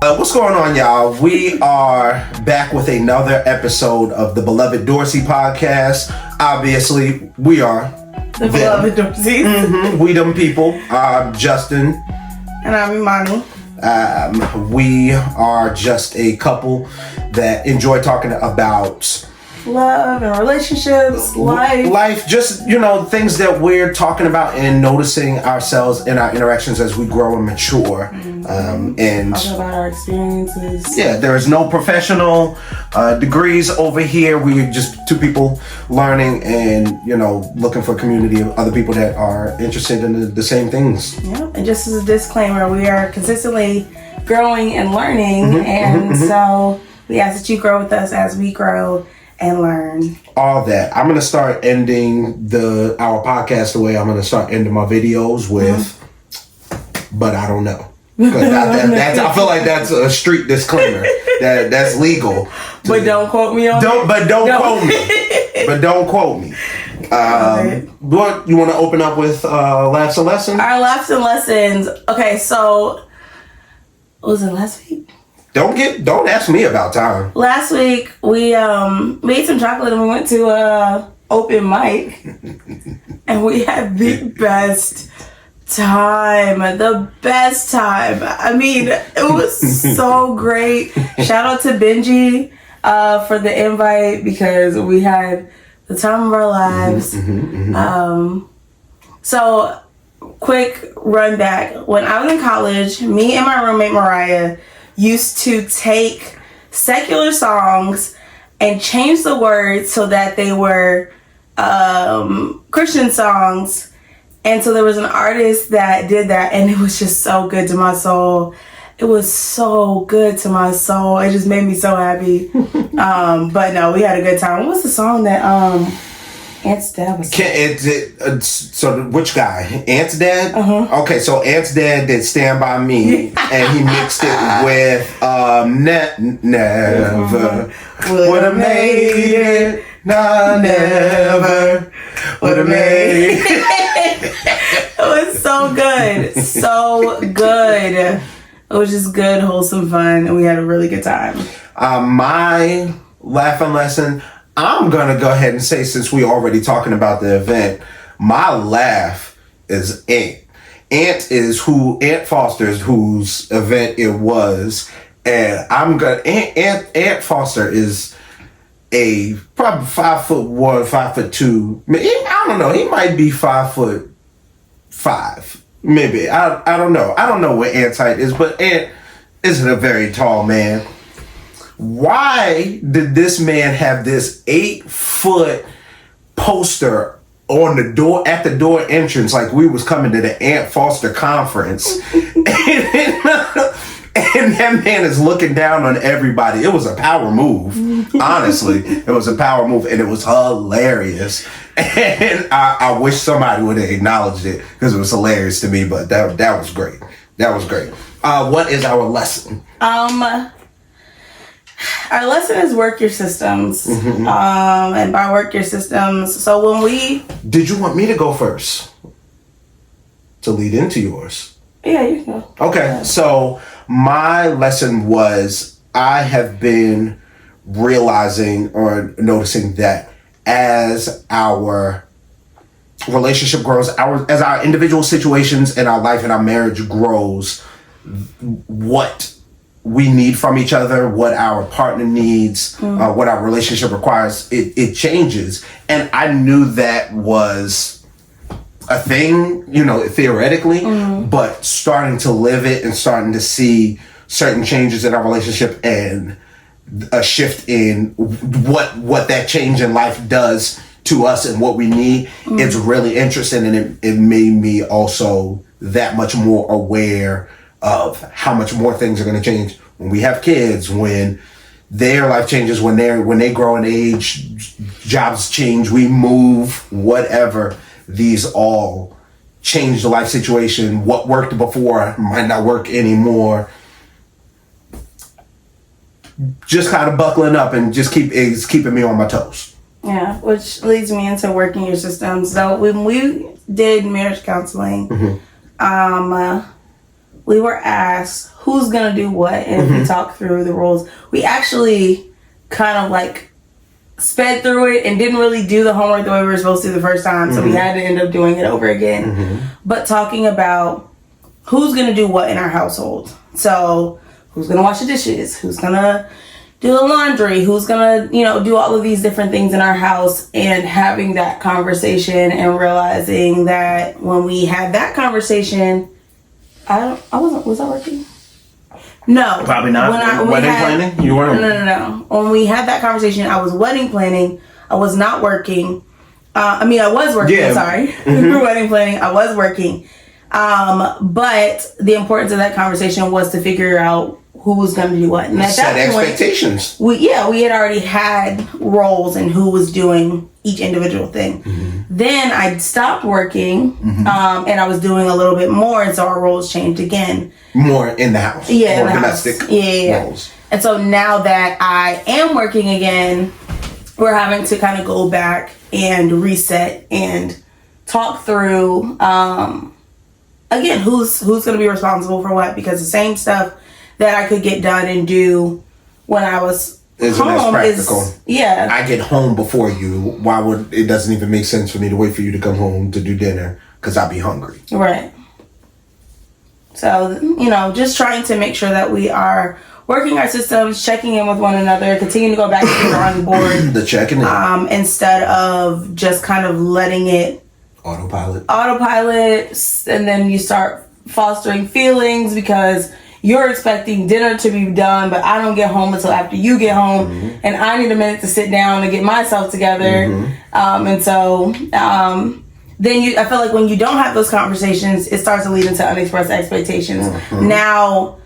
What's going on, y'all? We are back with another episode of the Beloved Dorseys Podcast. Obviously, we are the Beloved Dorseys. We them people. Justin. And I'm Imani. We are just a couple that enjoy talking about love and relationships, life, just, things that we're talking about and noticing ourselves in our interactions as we grow and mature. And talking about our experiences. Yeah, there is no professional degrees over here. We're just two people learning and, looking for a community of other people that are interested in the same things. Yeah, and just as a disclaimer, we are consistently growing and learning, so we ask that you grow with us as we grow and learn. All that. I'm going to start ending our podcast the way I'm going to start ending my videos with, but I don't know. I feel like that's a street disclaimer. That's legal. But don't quote me on it. But don't quote me. But don't quote me. What you want to open up with? Laughs and lessons. Our laughs and lessons. Okay, so was it last week? Don't ask me about time. Last week we made some chocolate and we went to open mic and we had the best time. I mean, it was so great. Shout out to Benji for the invite because we had the time of our lives. So quick run back. When I was in college, me and my roommate Mariah used to take secular songs and change the words so that they were Christian songs. And so there was an artist that did that, and it was just so good to my soul. It was so good to my soul. It just made me so happy. But no, we had a good time. What was the song that Aunt's dad was so which guy? Aunt's dad? Okay, so Aunt's dad did Stand By Me, and he mixed it with Never Would Have Made It. No, never would have made it. It was so good. So good. It was just good, wholesome fun, and we had a really good time. My laughing lesson, I'm going to go ahead and say, since we already talking about the event, my laugh is Aunt. Aunt Foster is whose event it was. And Aunt Foster is probably 5'1", 5'2". I don't know. He might be 5'5", maybe. I don't know. I don't know what Ant's height is, but Ant isn't a very tall man. Why did this man have this 8-foot poster on the door at the door entrance, like we was coming to the Aunt Foster conference? And that man is looking down on everybody. It was a power move. Honestly, it was a power move, and it was hilarious. And I wish somebody would have acknowledged it because it was hilarious to me. But that was great. That was great. What is our lesson? Our lesson is work your systems. And by work your systems, so when we... Did you want me to go first to lead into yours? Yeah, you can go. Okay, so my lesson was I have been realizing or noticing that as our relationship grows, as our individual situations in our life and our marriage grows, what we need from each other, what our partner needs, what our relationship requires, it changes. And I knew that was a thing, theoretically, but starting to live it and starting to see certain changes in our relationship and a shift in what that change in life does to us and what we need, it's really interesting, and it made me also that much more aware of how much more things are going to change when we have kids, when their life changes, when they grow in age, jobs change, we move, whatever. These all change the life situation. What worked before might not work anymore. Just kind of buckling up and just keeping me on my toes. Yeah, which leads me into working your systems. So when we did marriage counseling, we were asked who's gonna do what, and we talked through the roles. We actually kind of like sped through it and didn't really do the homework the way we were supposed to the first time, so we had to end up doing it over again. But talking about who's gonna do what in our household. So who's gonna wash the dishes, who's gonna do the laundry, who's gonna, do all of these different things in our house, and having that conversation and realizing that when we had that conversation, was I working? No. Probably not. Wedding planning? You weren't? No. When we had that conversation, I was wedding planning. I was not working. I was working, sorry. For wedding planning, I was working. But the importance of that conversation was to figure out who was going to do what. And at set that point, expectations. We had already had roles and who was doing each individual thing. Then I stopped working, and I was doing a little bit more, and so our roles changed again. More in the house. Yeah, more domestic roles. And so now that I am working again, we're having to kind of go back and reset and talk through, again, who's going to be responsible for what, because the same stuff that I could get done and do when I was Isn't as practical. Yeah. I get home before you. It doesn't even make sense for me to wait for you to come home to do dinner, because I'll be hungry. Right. So, just trying to make sure that we are working our systems, checking in with one another, continuing to go back to the drawing board. The checking in. Instead of just kind of letting it autopilot, and then you start fostering feelings because you're expecting dinner to be done, but I don't get home until after you get home, and I need a minute to sit down and get myself together. Then I feel like when you don't have those conversations, it starts to lead into unexpressed expectations. Now,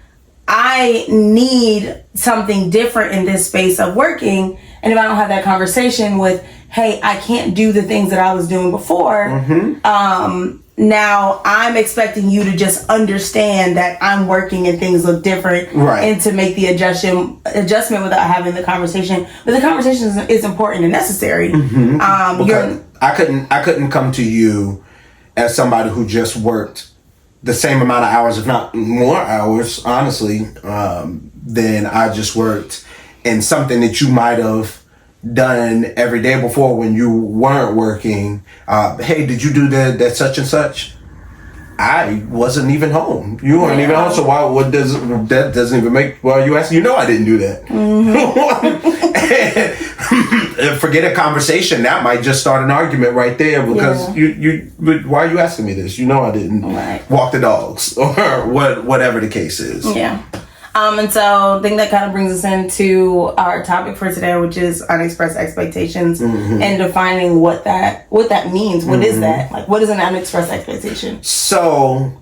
I need something different in this space of working, and if I don't have that conversation with, hey, I can't do the things that I was doing before, now I'm expecting you to just understand that I'm working and things look different, and to make the adjustment without having the conversation. But the conversation is important and necessary. I couldn't come to you as somebody who just worked the same amount of hours, if not more hours, honestly, than I just worked in something that you might have done every day before when you weren't working. Hey, did you do that such and such? I wasn't even home. You weren't even home. So that doesn't even make, you asking? I didn't do that. And forget a conversation. That might just start an argument right there, because why are you asking me this? I didn't walk the dogs, or whatever the case is. Yeah. And so I think that kind of brings us into our topic for today, which is unexpressed expectations, and defining what that means. What is that? Like, what is an unexpressed expectation? So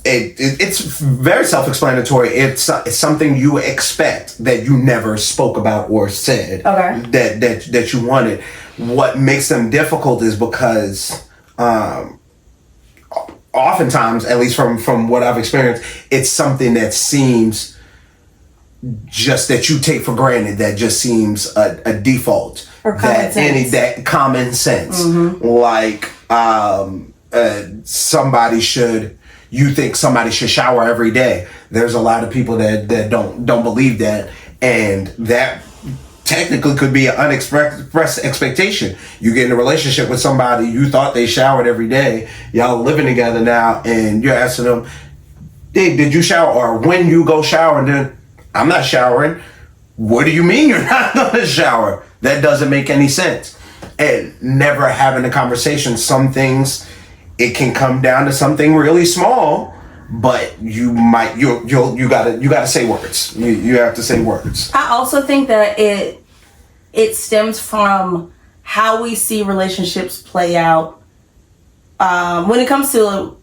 it's very self-explanatory. It's something you expect that you never spoke about or said. Okay. That you wanted. What makes them difficult is because oftentimes, at least from what I've experienced, it's something that seems just that you take for granted, that just seems a default, or common sense. That common sense, like you think somebody should shower every day. There's a lot of people that don't believe that, and that technically could be an unexpressed expectation. You get in a relationship with somebody, you thought they showered every day, y'all living together now, and you're asking them, hey, did you shower? Or when you go shower, and then, I'm not showering. What do you mean you're not gonna shower? That doesn't make any sense. And never having a conversation, some things, it can come down to something really small, but you gotta say words. You have to say words. I also think that it stems from how we see relationships play out. When it comes to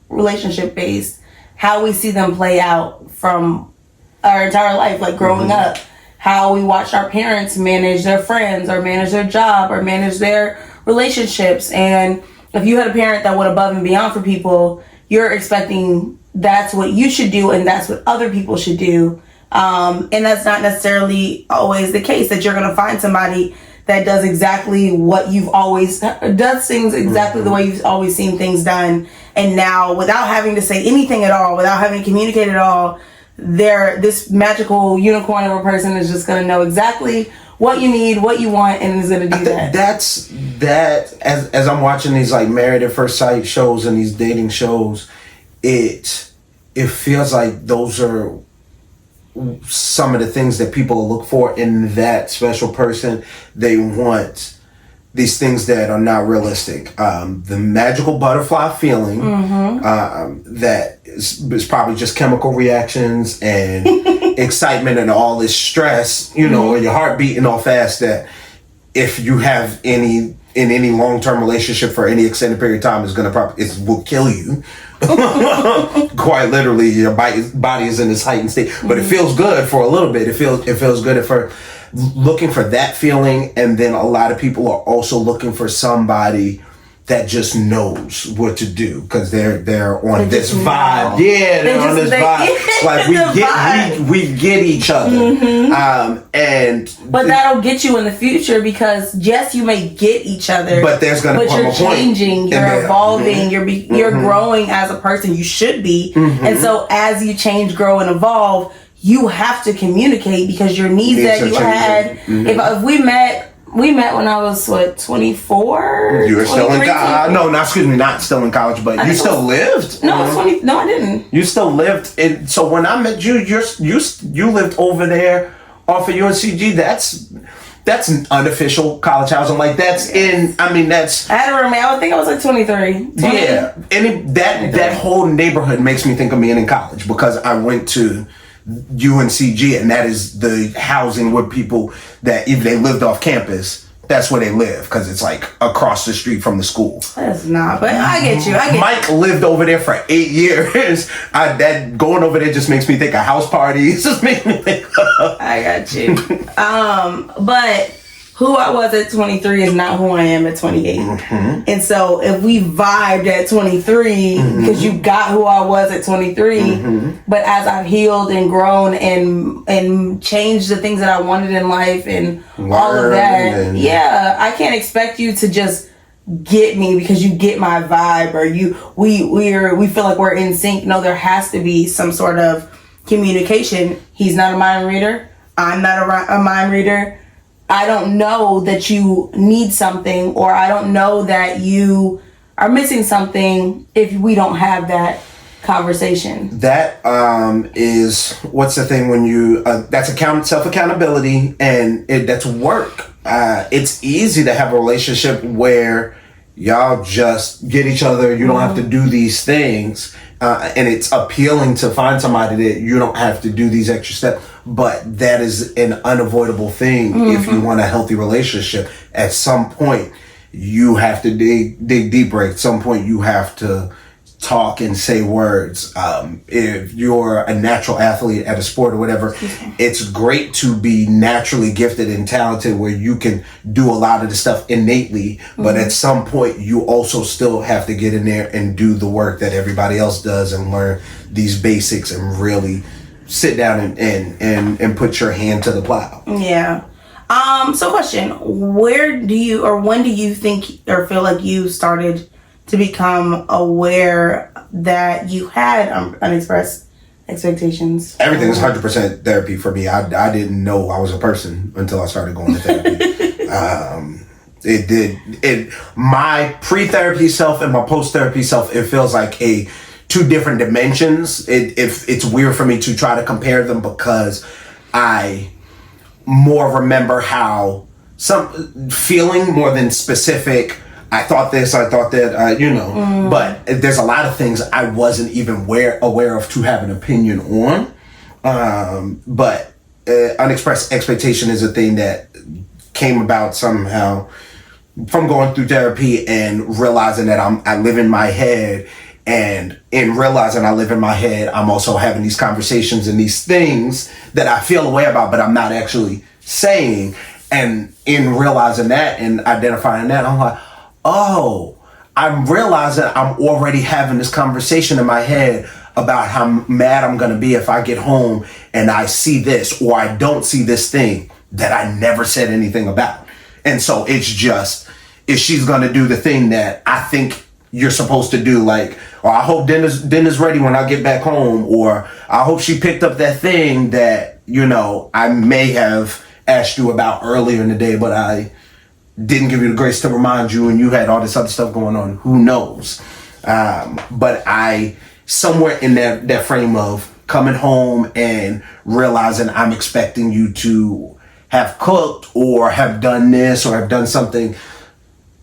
relationship based, how we see them play out from our entire life, like growing up, how we watched our parents manage their friends or manage their job or manage their relationships. And if you had a parent that went above and beyond for people, you're expecting that's what you should do and that's what other people should do. And that's not necessarily always the case, that you're going to find somebody that does exactly what you've always does things exactly the way you've always seen things done. And now, without having to say anything at all, without having to communicate at all, this magical unicorn of a person is just going to know exactly what you need, what you want, and is going to do that. As I'm watching these like Married at First Sight shows and these dating shows, it feels like those are some of the things that people look for in that special person. They want these things that are not realistic. The magical butterfly feeling, that is probably just chemical reactions and excitement and all this stress, and your heart beating all fast, that if you have in any long-term relationship for any extended period of time, it will kill you. Quite literally, your body is in this heightened state, but it feels good for a little bit. It feels good for looking for that feeling. And then a lot of people are also looking for somebody that just knows what to do, because they're on this vibe. Yeah, they're on this vibe. Like we get each other. But that'll get you in the future, because yes, you may get each other, but you're changing, you're evolving, you're growing as a person. You should be. And so as you change, grow, and evolve, you have to communicate, because your needs that you had. If we met when I was 24. You were still in college. Not still in college, but you still lived. No, I was 20. No, I didn't. You still lived. So when I met you, you lived over there off of UNCG. That's an unofficial college housing. Like that's I had a roommate. I think I was like 23. 20. Yeah, and that whole neighborhood makes me think of being in college, because I went to UNCG, and that is the housing where people that if they lived off campus, that's where they live, because it's like across the street from the school. That's not, but I get you. Mike lived over there for 8 years. That going over there just makes me think of house parties. Just makes me think. I got you. But who I was at 23 is not who I am at 28. And so if we vibed at 23, because you got who I was at 23, but as I've healed and grown and changed the things that I wanted in life and all of that, I can't expect you to just get me because you get my vibe, or we feel like we're in sync. No, there has to be some sort of communication. He's not a mind reader. I'm not a mind reader. I don't know that you need something, or I don't know that you are missing something if we don't have that conversation. That is, what's the thing when you, that's self-accountability, and that's work. It's easy to have a relationship where y'all just get each other. You don't have to do these things. And it's appealing to find somebody that you don't have to do these extra steps. But that is an unavoidable thing if you want a healthy relationship. At some point, you have to dig deeper. At some point, you have to talk and say words. If you're a natural athlete at a sport or whatever, it's great to be naturally gifted and talented where you can do a lot of the stuff innately. But at some point, you also still have to get in there and do the work that everybody else does and learn these basics and really sit down and put your hand to the plow. Yeah. So question, when do you think or feel like you started to become aware that you had unexpressed expectations? Everything is 100% therapy for me. I didn't know I was a person until I started going to therapy. My pre-therapy self and my post-therapy self, it feels like two different dimensions. It's weird for me to try to compare them, because I more remember how some feeling more than specific. I thought this, I thought that, but there's a lot of things I wasn't even aware of to have an opinion on. But unexpressed expectation is a thing that came about somehow from going through therapy and realizing that I live in my head. And in realizing I live in my head, I'm also having these conversations and these things that I feel a way about, but I'm not actually saying. And in realizing that and identifying that, I'm like, oh, I'm realizing I'm already having this conversation in my head about how mad I'm going to be if I get home and I see this, or I don't see this thing that I never said anything about. And so it's just, if she's going to do the thing that I think you're supposed to do, like, or I hope dinner's ready when I get back home, or I hope she picked up that thing that, you know, I may have asked you about earlier in the day, but I didn't give you the grace to remind you, and you had all this other stuff going on. Who knows? But I, somewhere in that frame of coming home and realizing I'm expecting you to have cooked or have done this or have done something,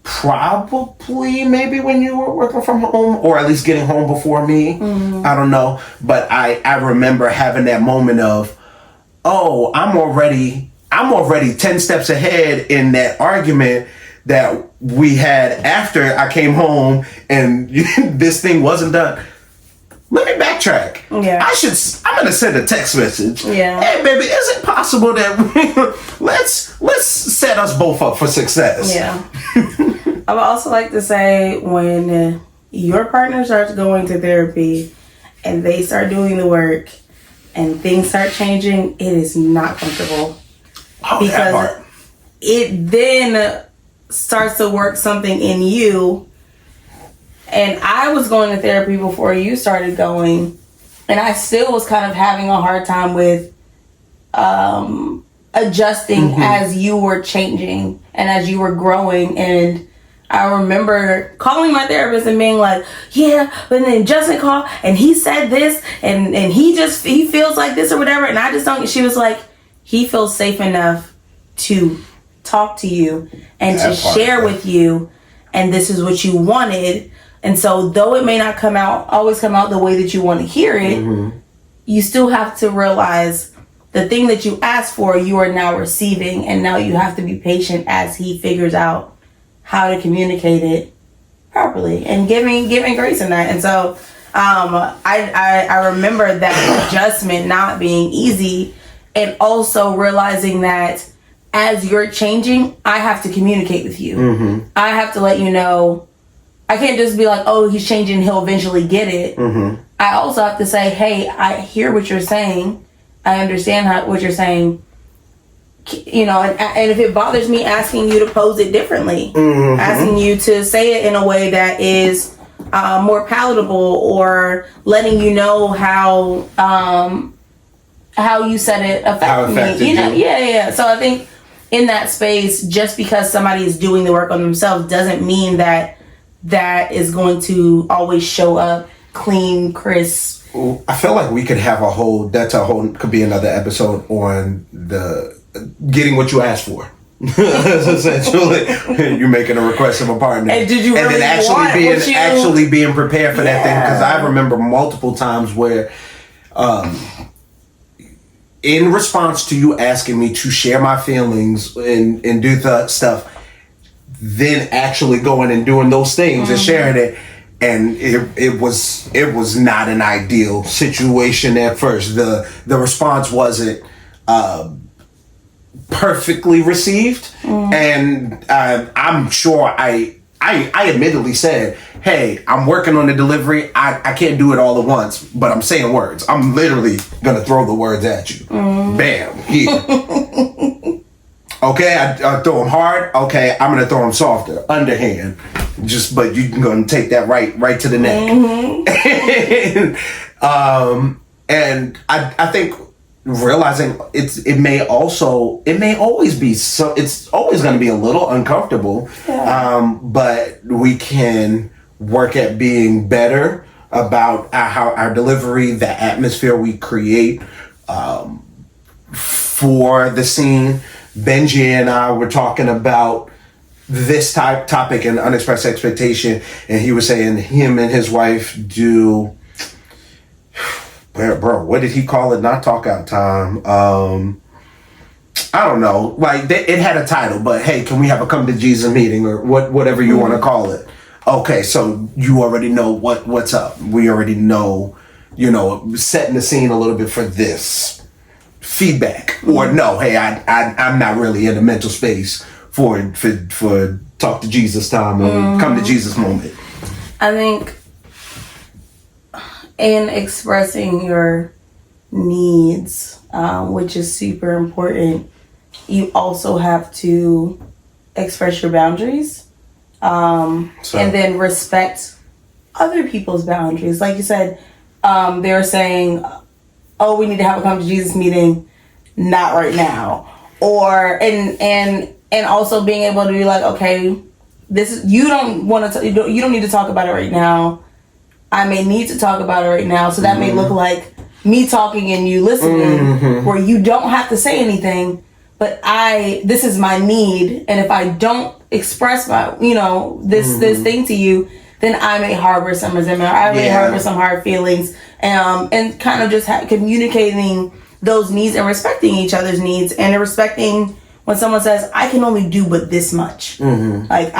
probably maybe when you were working from home, or at least getting home before me. I don't know. But I remember having that moment of, oh, I'm already 10 steps ahead in that argument that we had after I came home and this thing wasn't done. Let me backtrack. Yeah. I'm gonna send a text message. Yeah. Hey baby, is it possible that let's set us both up for success? Yeah. I would also like to say, when your partner starts going to therapy and they start doing the work and things start changing, it is not comfortable. Oh, because it then starts to work something in you. And I was going to therapy before you started going, and I still was kind of having a hard time with adjusting as you were changing and as you were growing. And I remember calling my therapist and being like, yeah, but then Justin called and he said this and he feels like this or whatever. And I just don't, she was like, he feels safe enough to talk to you and to share with you, and this is what you wanted. And so though it may not always come out the way that you want to hear it, you still have to realize the thing that you asked for, you are now receiving, and now you have to be patient as he figures out how to communicate it properly and giving grace in that. And so I remember that adjustment not being easy, and also realizing that as you're changing, I have to communicate with you. I have to let you know. I can't just be like, oh, he's changing, he'll eventually get it. I also have to say, hey, I hear what you're saying. I understand what you're saying. You know, and if it bothers me, asking you to pose it differently. Asking you to say it in a way that is more palatable, or letting you know how you said it affected me. You know, yeah. So I think in that space, just because somebody is doing the work on themselves doesn't mean that is going to always show up clean, crisp. I feel like we could have could be another episode on the getting what you asked for. Essentially, you're making a request of a partner, and did you really then actually being prepared for that thing? Because I remember multiple times where, in response to you asking me to share my feelings and do the stuff, then actually going and doing those things and sharing it, and it was not an ideal situation at first. The response wasn't perfectly received, and I'm sure I admittedly said, hey, I'm working on the delivery. I can't do it all at once, but I'm saying words. I'm literally gonna throw the words at you. Bam, here. Okay, I throw them hard. Okay, I'm gonna throw them softer, underhand. But you're gonna take that right to the neck. And I think realizing it may always be so. It's always gonna be a little uncomfortable. Yeah. But we can work at being better about how our delivery, the atmosphere we create for the scene. Benji and I were talking about this topic in Unexpressed Expectation, and he was saying him and his wife do, bro, what did he call it? Not talk out time. I don't know. Like, it had a title, but hey, can we have a come to Jesus meeting, or whatever you want to call it? Okay, so you already know what's up. We already know, setting the scene a little bit for this feedback, or no, hey, I'm not really in the mental space for talk to Jesus time or come to Jesus moment. I think in expressing your needs, which is super important, you also have to express your boundaries, and then respect other people's boundaries. Like you said, they were saying, oh, we need to have a come to Jesus meeting, not right now. Or, and also being able to be like, okay, you don't need to talk about it right now. I may need to talk about it right now. So that may look like me talking and you listening, where you don't have to say anything, but this is my need. And if I don't express my, this thing to you, then I may harbor some resentment, or I may harbor some hard feelings, and kind of just communicating those needs and respecting each other's needs, and respecting when someone says, I can only do but this much. Like,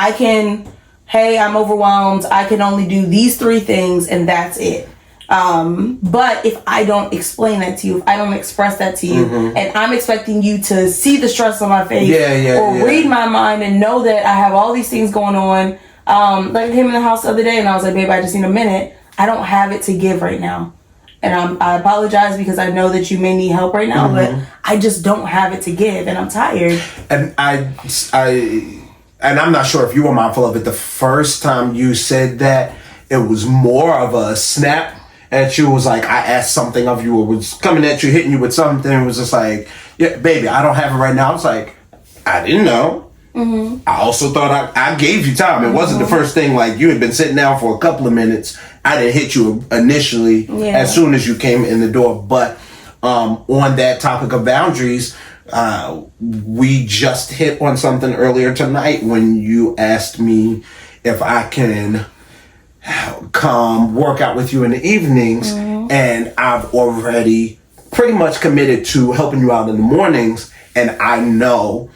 hey, I'm overwhelmed, I can only do these 3 things, and that's it. But if I don't explain that to you, if I don't express that to you, and I'm expecting you to see the stress on my face, read my mind and know that I have all these things going on. Like, I came in the house the other day and I was like, babe, I just need a minute. I don't have it to give right now. And I apologize because I know that you may need help right now, but I just don't have it to give, and I'm tired. And and I'm not sure if you were mindful of it the first time you said that. It was more of a snap at you. It was like, I asked something of you, or was coming at you, hitting you with something. It was just like, yeah, baby, I don't have it right now. I was like, I didn't know. I also thought I gave you time. It wasn't the first thing, like you had been sitting down for a couple of minutes. I didn't hit you initially as soon as you came in the door. But on that topic of boundaries, we just hit on something earlier tonight when you asked me if I can come work out with you in the evenings. And I've already pretty much committed to helping you out in the mornings. And I know,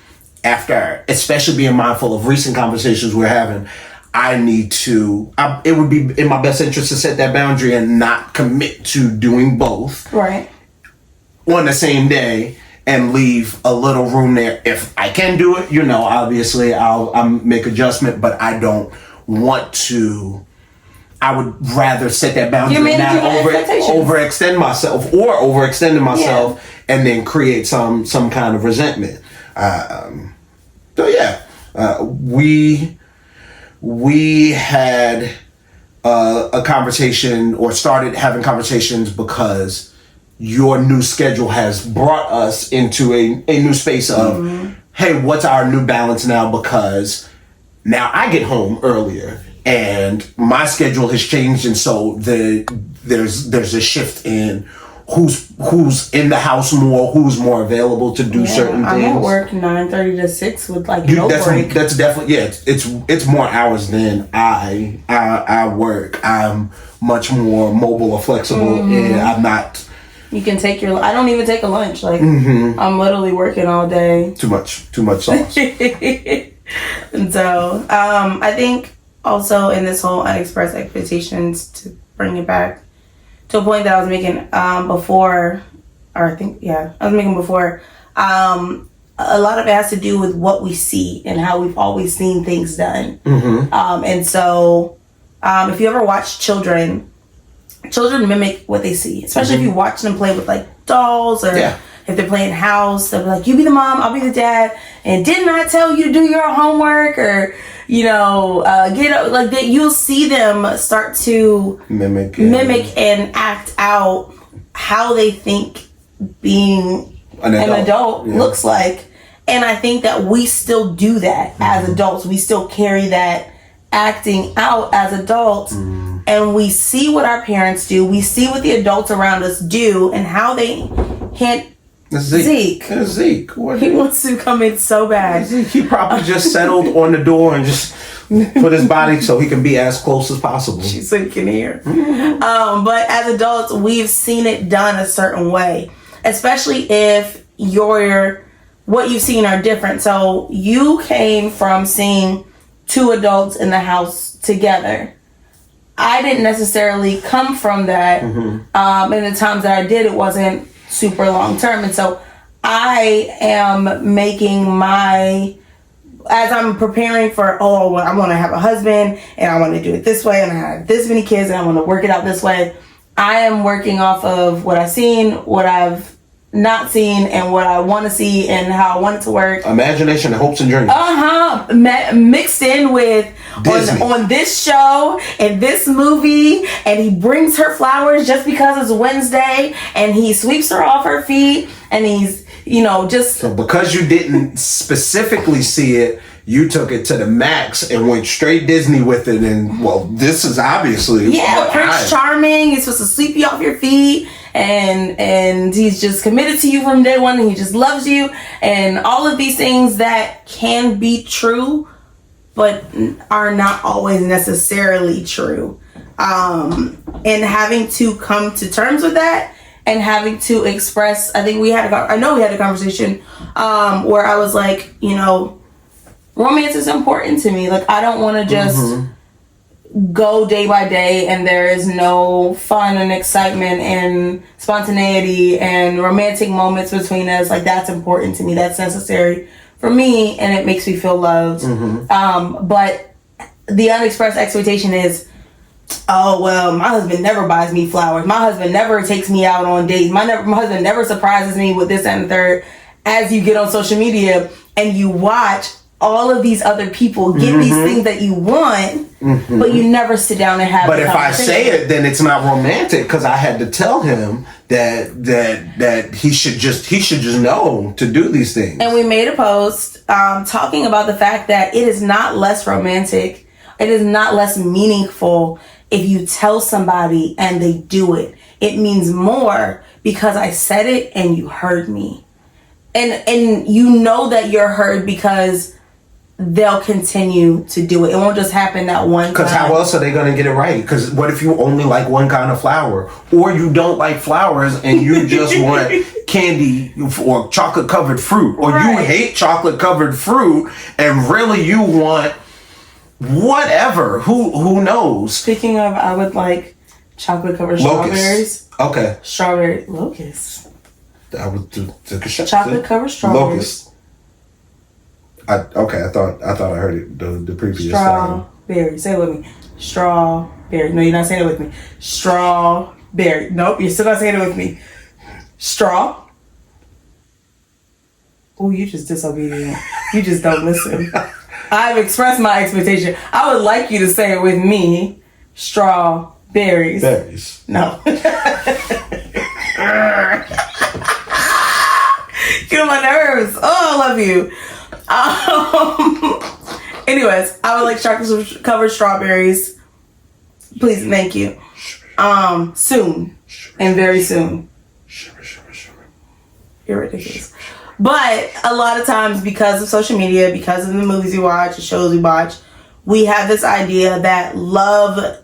after, especially being mindful of recent conversations we're having, I need to, it would be in my best interest to set that boundary and not commit to doing both on the same day, and leave a little room there. If I can do it, obviously I'll make adjustment, but I don't want to. I would rather set that boundary and not overextend myself, or overextending myself and then create some kind of resentment. We had a conversation, or started having conversations, because your new schedule has brought us into a new space of, hey, what's our new balance now? Because now I get home earlier and my schedule has changed, and so there's a shift in who's in the house more, who's more available to do certain things. I'm at work 9:30 to 6 with no break. That's definitely, it's more hours than I work. I'm much more mobile or flexible, and I'm not. You can take I don't even take a lunch. I'm literally working all day. Too much sauce. And so, I think also in this whole unexpressed expectations, to bring it back to a point that I was making before, a lot of it has to do with what we see and how we've always seen things done. And so, if you ever watch children mimic what they see, especially if you watch them play with dolls, or if they're playing house, they'll be like, you be the mom, I'll be the dad, and didn't I tell you to do your homework? Or you'll see them start to mimic and act out how they think being an adult looks like. And I think that we still do that as adults. We still carry that acting out as adults. And we see what our parents do. We see what the adults around us do, and how they hint. Zeke. He wants to come in so bad. He probably just settled on the door and just put his body so he can be as close as possible. So he can hear. But as adults, we've seen it done a certain way, especially if what you've seen are different. So you came from seeing 2 adults in the house together. I didn't necessarily come from that. And the times that I did, it wasn't super long term. And so I am making as I'm preparing for, I want to have a husband, and I want to do it this way, and I have this many kids, and I want to work it out this way. I am working off of what I've seen, what I've not seen and what I want to see and how I want it to work. Imagination and hopes and dreams. Mixed in with on this show and this movie, and he brings her flowers just because it's Wednesday, and he sweeps her off her feet, and he's, just... So because you didn't specifically see it, you took it to the max and went straight Disney with it, and, well, this is obviously... Yeah, Prince Charming, he's supposed to sweep you off your feet, and he's just committed to you from day one, and he just loves you, and all of these things that can be true, but are not always necessarily true. And having to come to terms with that, and having to express, I know we had a conversation where I was like, romance is important to me. Like, I don't want to just go day by day and there is no fun and excitement and spontaneity and romantic moments between us. Like, that's important to me. That's necessary for me, and it makes me feel loved. But the unexpressed expectation is, oh, well, my husband never buys me flowers. My husband never takes me out on dates. My husband never surprises me with this and the third. As you get on social media and you watch all of these other people get these things that you want, but you never sit down and have. But if I say it, then it's not romantic, because I had to tell him that he should just know to do these things. And we made a post talking about the fact that it is not less romantic, it is not less meaningful if you tell somebody and they do it. It means more because I said it and you heard me, and you know that you're heard because they'll continue to do it. It won't just happen that one time. Because how else are they going to get it right? Because what if you only like one kind of flower? Or you don't like flowers and you just want candy or chocolate covered fruit? Or you hate chocolate covered fruit and really you want whatever. Who knows? Speaking of, I would like chocolate covered strawberries. Okay. Strawberry locusts. I would take a shot. Chocolate covered strawberries. Locust. I thought I heard it the previous time. Strawberry. Say it with me. Strawberry. No, you're not saying it with me. Strawberry. Nope, you're still not saying it with me. Straw. Oh, you just disobedient. You just don't listen. I've expressed my expectation. I would like you to say it with me. Strawberries. Berries. No. Get on my nerves. Oh, I love you. Anyways, I would like chocolate covered strawberries. Please, thank you. Soon. And very soon. You're ridiculous. But a lot of times, because of social media, because of the movies we watch, the shows we watch, we have this idea that love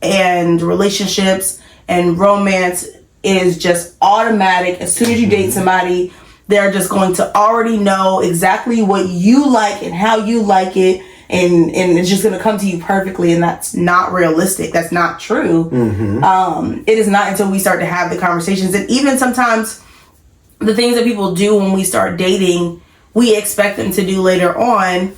and relationships and romance is just automatic. As soon as you date somebody, they're just going to already know exactly what you like and how you like it, and it's just going to come to you perfectly, and that's not realistic. That's not true. It is not until we start to have the conversations, and even sometimes the things that people do when we start dating, we expect them to do later on.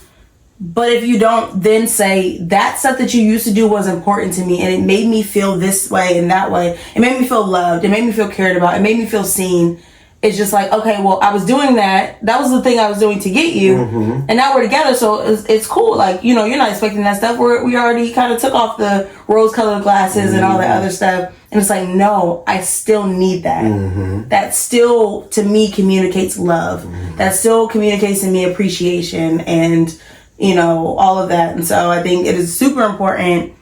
But if you don't then say, that stuff that you used to do was important to me, and it made me feel this way and that way, it made me feel loved, it made me feel cared about, it made me feel seen. It's just like, okay, well, I was doing that. That was the thing I was doing to get you. And now we're together, so it's cool. Like, you're not expecting that stuff. We already kind of took off the rose-colored glasses and all that other stuff. And it's like, no, I still need that. That still, to me, communicates love. That still communicates to me appreciation and, all of that. And so I think it is super important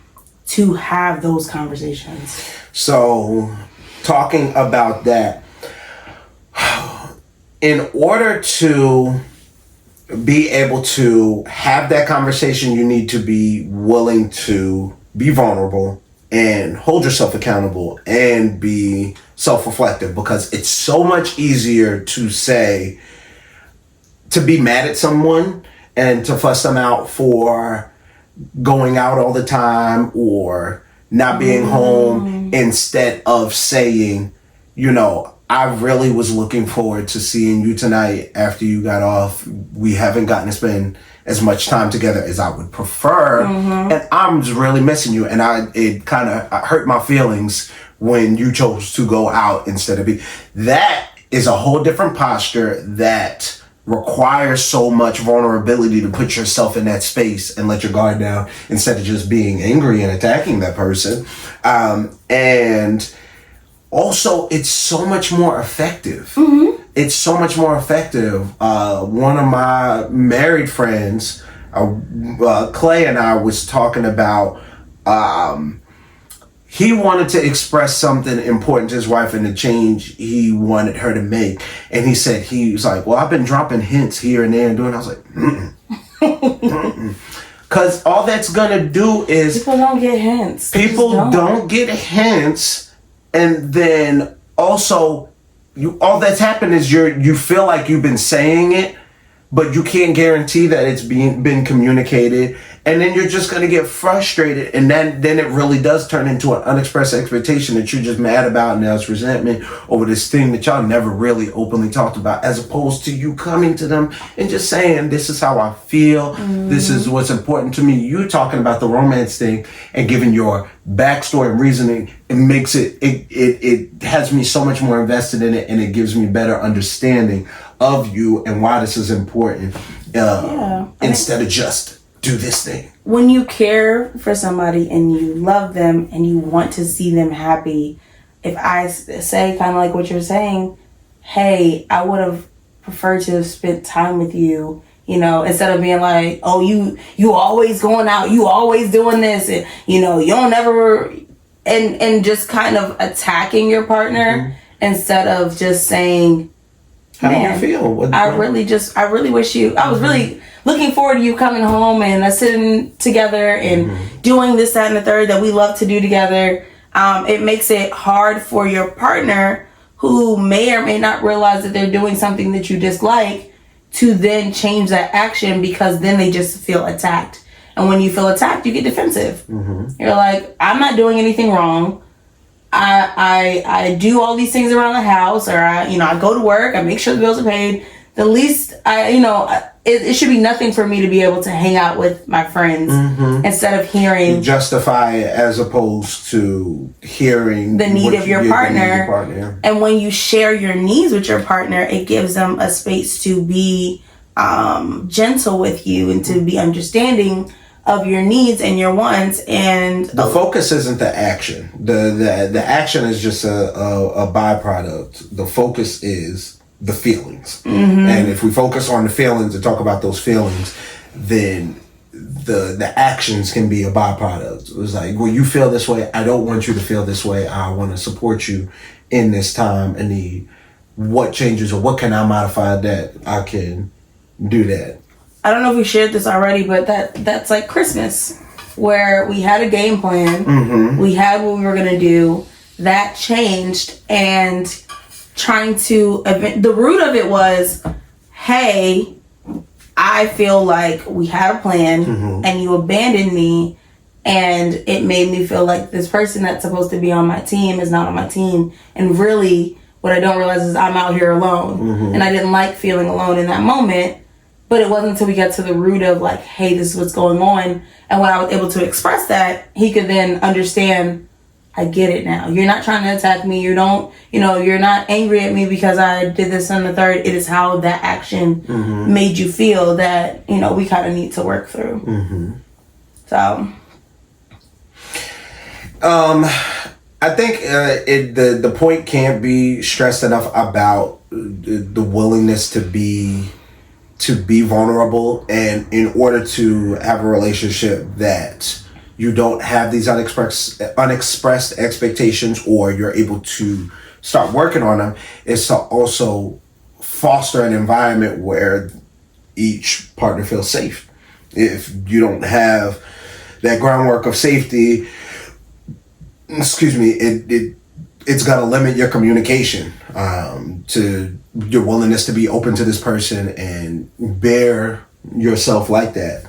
to have those conversations. So, talking about that, in order to be able to have that conversation, you need to be willing to be vulnerable and hold yourself accountable and be self-reflective, because it's so much easier to be mad at someone and to fuss them out for going out all the time or not being home, instead of saying, I really was looking forward to seeing you tonight after you got off. We haven't gotten to spend as much time together as I would prefer. And I'm just really missing you. And it kind of hurt my feelings when you chose to go out instead of that is a whole different posture that requires so much vulnerability to put yourself in that space and let your guard down instead of just being angry and attacking that person. And also, it's so much more effective. Mm-hmm. It's so much more effective. One of my married friends, Clay, and I was talking about, he wanted to express something important to his wife and the change he wanted her to make. And he was like, well, I've been dropping hints here and there and doing, I was like, because all that's going to do is... People don't get hints. People don't get hints. And then also, all that's happened is you feel like you've been saying it, but you can't guarantee that it's been communicated. And then you're just going to get frustrated. And then it really does turn into an unexpressed expectation that you're just mad about, and there's resentment over this thing that y'all never really openly talked about, as opposed to you coming to them and just saying, this is how I feel. Mm-hmm. This is what's important to me. You talking about the romance thing and giving your backstory and reasoning, it makes it has me so much more invested in it, and it gives me better understanding of you and why this is important, instead of just do this thing. When you care for somebody and you love them and you want to see them happy, if I say kind of like what you're saying, hey, I would have preferred to have spent time with you, instead of being like, oh, you always going out, you always doing this, and you don't never, and just kind of attacking your partner, instead of just saying, how do you feel? I really wish you, I was really looking forward to you coming home and us sitting together and doing this, that, and the third that we love to do together. It makes it hard for your partner, who may or may not realize that they're doing something that you dislike, to then change that action, because then they just feel attacked. And when you feel attacked, you get defensive. Mm-hmm. You're like, I'm not doing anything wrong. I do all these things around the house, or I go to work, I make sure the bills are paid. The least it should be nothing for me to be able to hang out with my friends, instead of hearing... You justify it as opposed to hearing the need of your partner. And when you share your needs with your partner, it gives them a space to be gentle with you and to be understanding of your needs and your wants. And the focus isn't the action. The action is just a byproduct. The focus is the feelings. And if we focus on the feelings and talk about those feelings, then the actions can be a byproduct. It was like, well, you feel this way, I don't want you to feel this way, I want to support you in this time and need. What changes, or what can I modify that I can do that? I don't know if we shared this already, but that's like Christmas, where we had a game plan, we had what we were going to do, that changed, and trying to, the root of it was, hey, I feel like we had a plan and you abandoned me, and it made me feel like this person that's supposed to be on my team is not on my team, and really what I don't realize is I'm out here alone, and I didn't like feeling alone in that moment. But it wasn't until we got to the root of like, hey, this is what's going on, and when I was able to express that, he could then understand, I get it now. You're not trying to attack me. You're not angry at me because I did this and the third. It is how that action made you feel that, we kind of need to work through. So. I think the point can't be stressed enough about the willingness to be vulnerable, and in order to have a relationship that you don't have these unexpressed expectations, or you're able to start working on them, is to also foster an environment where each partner feels safe. If you don't have that groundwork of safety, it's going to limit your communication, to your willingness to be open to this person and bear yourself like that.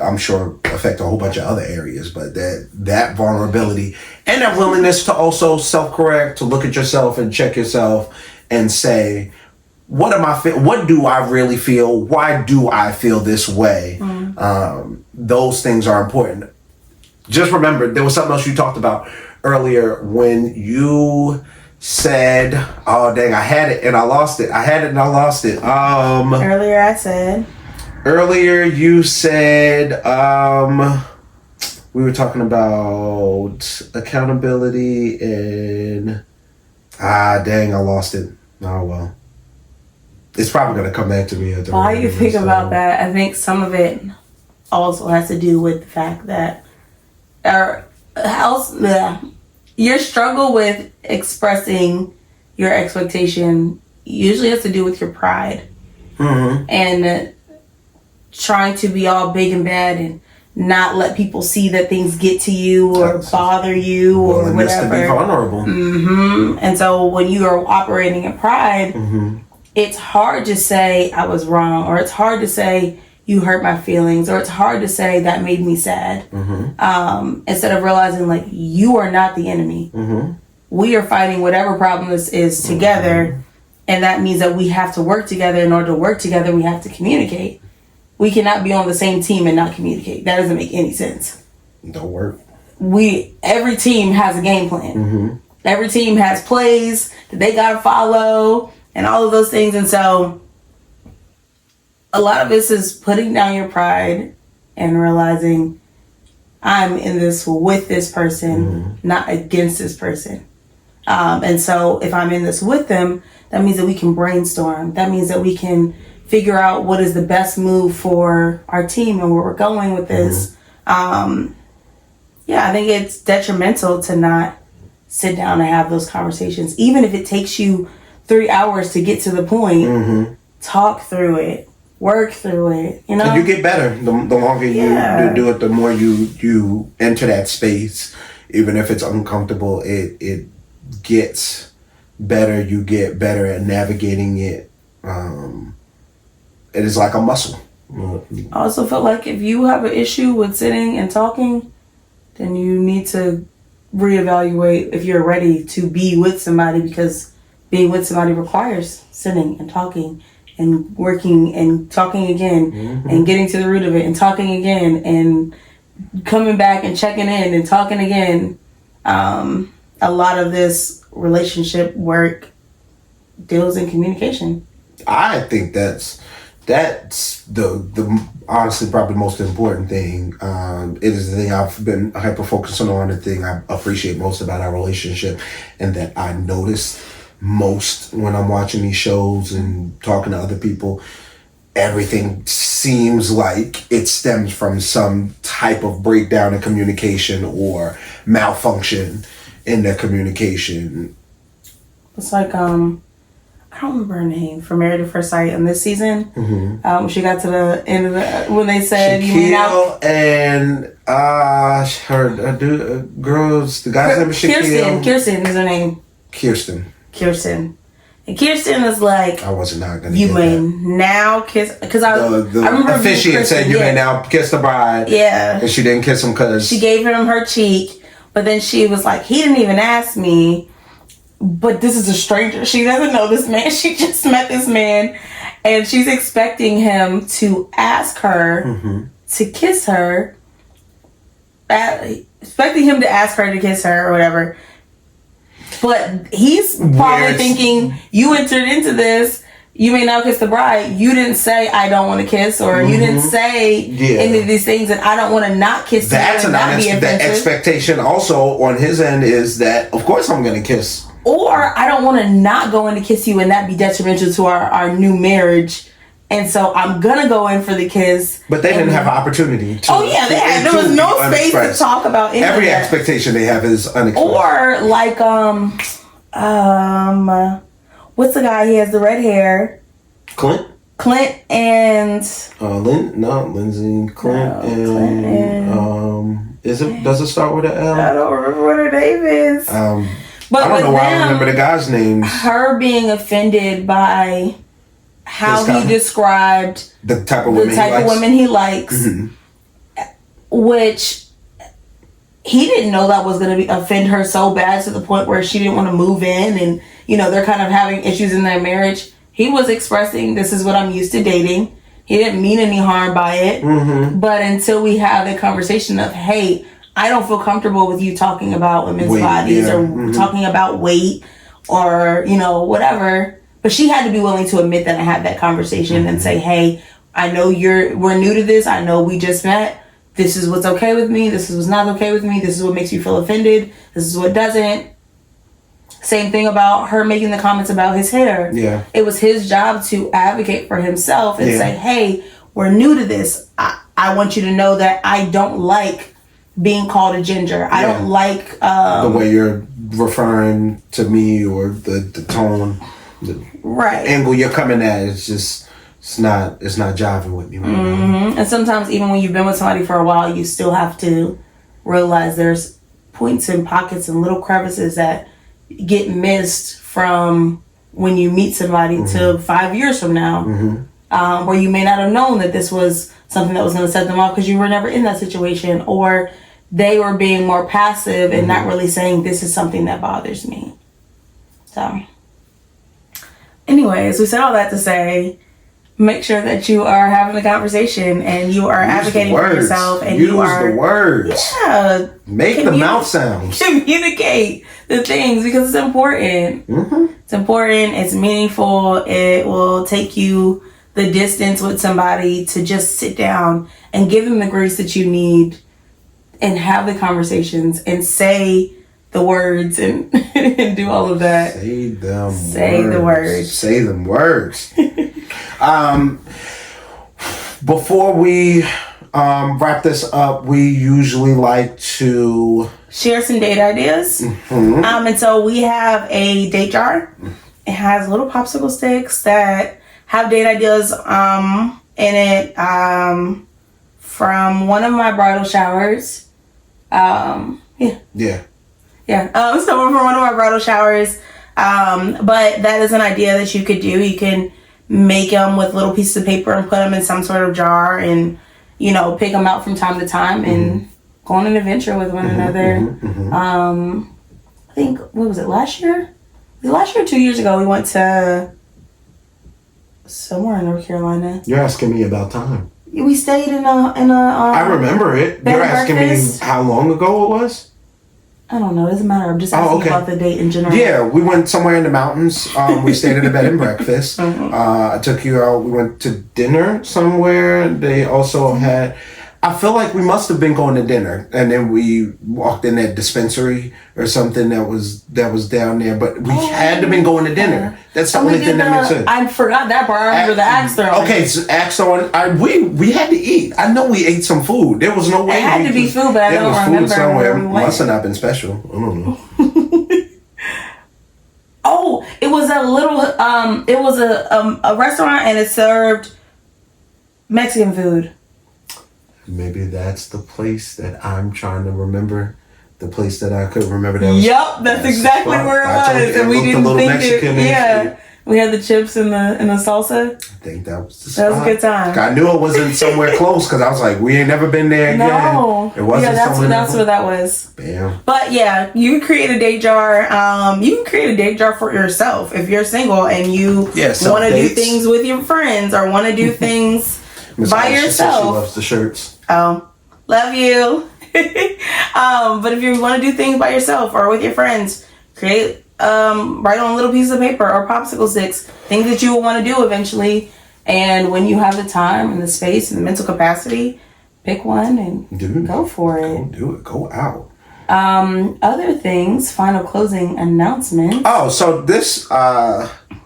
I'm sure affect a whole bunch of other areas, but that vulnerability and that willingness to also self-correct, to look at yourself and check yourself and say, what do I really feel? Why do I feel this way? Those things are important. Just remember, there was something else you talked about earlier. When you said, oh dang, I had it and I lost it. Earlier you said, we were talking about accountability and dang, I lost it. Oh well. It's probably gonna come back to me. While you think about that, I think some of it also has to do with the fact that your struggle with expressing your expectation usually has to do with your pride. Mm-hmm. And trying to be all big and bad and not let people see that things get to you or bother you or whatever. To be vulnerable. Mm-hmm. And so when you are operating in pride, it's hard to say I was wrong, or it's hard to say you hurt my feelings, or it's hard to say that made me sad. Instead of realizing like you are not the enemy. We are fighting whatever problem this is together, and that means that we have to work together. In order to work together, we have to communicate. We cannot be on the same team and not communicate. That doesn't make any sense. Don't work. Every team has a game plan. Every team has plays that they gotta follow and all of those things. And so a lot of this is putting down your pride and realizing I'm in this with this person, not against this person. And so if I'm in this with them, that means that we can brainstorm. That means that we can figure out what is the best move for our team and where we're going with this. I think it's detrimental to not sit down and have those conversations. Even if it takes you 3 hours to get to the point, talk through it, work through it, you know? And you get better. The longer you do it, the more you enter that space. Even if it's uncomfortable, it gets better. You get better at navigating it. It is like a muscle. I also feel like if you have an issue with sitting and talking, then you need to reevaluate if you're ready to be with somebody, because being with somebody requires sitting and talking and working and talking again and getting to the root of it and talking again and coming back and checking in and talking again. A lot of this relationship work deals in communication. I think that's the honestly probably most important thing. It is the thing I've been hyper focusing on, the thing I appreciate most about our relationship, and that I notice most when I'm watching these shows and talking to other people. Everything seems like it stems from some type of breakdown in communication or malfunction in the communication. It's like I don't remember her name from Married at First Sight in this season. When she got to the end of when they said Shaquille and her girls, the guy's name is Shaquille. Kirsten is her name. Kirsten. And Kirsten is like, I wasn't not gonna. You may now kiss, because I remember officiant said you may now kiss the bride. Yeah, and she didn't kiss him because she gave him her cheek, but then she was like, he didn't even ask me. But this is a stranger. She doesn't know this man. She just met this man, and she's expecting him to ask her to kiss her. Expecting him to ask her to kiss her or whatever. But he's probably thinking, you entered into this, you may now kiss the bride. You didn't say I don't want to kiss, or you didn't say any of these things, and I don't want to not kiss. That's you. The expectation also on his end is that of course I'm going to kiss. Or I don't want to not go in to kiss you and that be detrimental to our new marriage. And so I'm going to go in for the kiss. But they didn't have an opportunity to. Oh, yeah, they had. There was no space to talk about any Every of that. expectation they have is unexpressed. Or like, what's the guy? He has the red hair. Clint and. Lindsay. Clint and. Does it start with an L? I don't remember what her name is. But I don't know why I remember the guy's name. Her being offended by how he described the type of women he likes, which he didn't know that was going to offend her so bad to the point where she didn't want to move in, and they're kind of having issues in their marriage. He was expressing, this is what I'm used to dating. He didn't mean any harm by it, but until we have the conversation of, hey, I don't feel comfortable with you talking about women's bodies or talking about weight or, whatever. But she had to be willing to admit that and have that conversation and say, hey, I know we're new to this. I know we just met. This is what's okay with me. This is what's not okay with me. This is what makes you feel offended. This is what doesn't. Same thing about her making the comments about his hair. Yeah. It was his job to advocate for himself and say, hey, we're new to this. I want you to know that I don't like being called a ginger. I don't like... the way you're referring to me or the tone, the angle you're coming at is just... It's not jiving with me right now. And sometimes even when you've been with somebody for a while, you still have to realize there's points and pockets and little crevices that get missed from when you meet somebody to 5 years from now, where you may not have known that this was something that was going to set them off because you were never in that situation, or they were being more passive and not really saying, this is something that bothers me. So anyways, we said all that to say, make sure that you are having a conversation and you are advocating for yourself, and you are the words. Yeah. Make the mouth sounds. Communicate the things because it's important. It's important. It's meaningful. It will take you the distance with somebody to just sit down and give them the grace that you need and have the conversations and say the words and, and do all of that. Say them words. Say them words. Before we wrap this up, we usually like to share some date ideas. And so we have a date jar. It has little popsicle sticks that have date ideas in it from one of my bridal showers. So from one of my bridal showers. But that is an idea that you could do. You can make them with little pieces of paper and put them in some sort of jar and, pick them out from time to time and go on an adventure with one another. I think, what was it, last year? Last year or 2 years ago, we went to somewhere in North Carolina. You're asking me about time. We stayed in a I remember it. You're asking breakfast. me how long ago it was? I don't know. It doesn't matter. I'm just asking about the date in general. Yeah, we went somewhere in the mountains. We stayed at a bed and breakfast. I took you out. We went to dinner somewhere. They also had... I feel like we must have been going to dinner, and then we walked in that dispensary or something that was down there. But we had to have been going to dinner. That's the only thing that makes sense. I forgot that part. I remember the axe throwing. Okay, so axe throwing. We had to eat. I know we ate some food. There was no way. It had to be food, but I don't remember. There was food somewhere. Must have not been special. I don't know. It was a little. It was a restaurant, and it served Mexican food. Maybe that's the place that I'm trying to remember. The place that I couldn't remember. That was, that's exactly where it was. And we didn't think it. We had the chips and the salsa. I think that was the spot. That was a good time. I knew it wasn't somewhere close because I was like, we ain't never been there again. No. It wasn't that's where that was. Bam. But yeah, you can create a date jar. You can create a date jar for yourself if you're single and you want to do things with your friends or want to do things by yourself. She loves the shirts. Oh, love you. But if you want to do things by yourself or with your friends, write on little pieces of paper or popsicle sticks, things that you will want to do eventually. And when you have the time and the space and the mental capacity, pick one and go for it. Go do it. Go out. Other things, final closing announcements. Oh, so this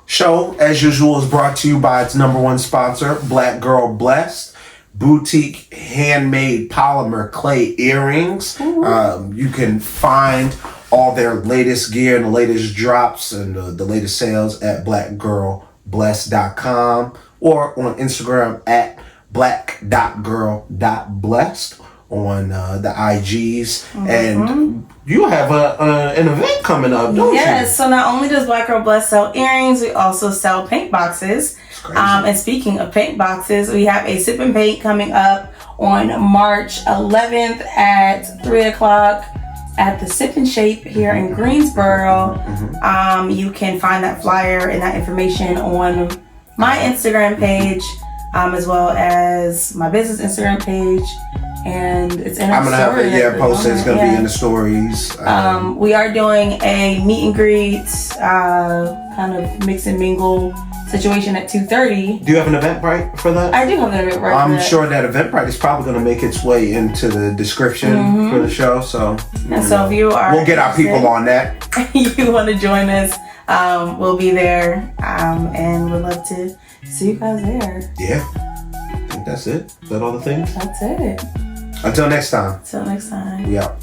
show, as usual, is brought to you by its number one sponsor, Black Girl Blessed. Boutique handmade polymer clay earrings. You can find all their latest gear and the latest drops and the latest sales at blackgirlblessed.com or on Instagram at black.girl.blessed on the IGs. And you have an event coming up, don't you? Yes, so not only does Black Girl Blessed sell earrings, we also sell paint boxes. And speaking of paint boxes, we have a sip and paint coming up on March 11th at 3 o'clock at the Sip and Shape here in Greensboro. You can find that flyer and that information on my Instagram page, as well as my business Instagram page. And it's in our story. I'm gonna have it, post it. It's gonna be in the stories. We are doing a meet and greet kind of mix and mingle situation at 2:30. Do you have an Eventbrite for that? I do have an Eventbrite. I'm sure that Eventbrite is probably going to make its way into the description for the show. So, and so if you are, we'll get our people on that. You want to join us? We'll be there, and we'd love to see you guys there. Yeah, I think that's it. Is that all the things? That's it. Until next time. Until next time. We out.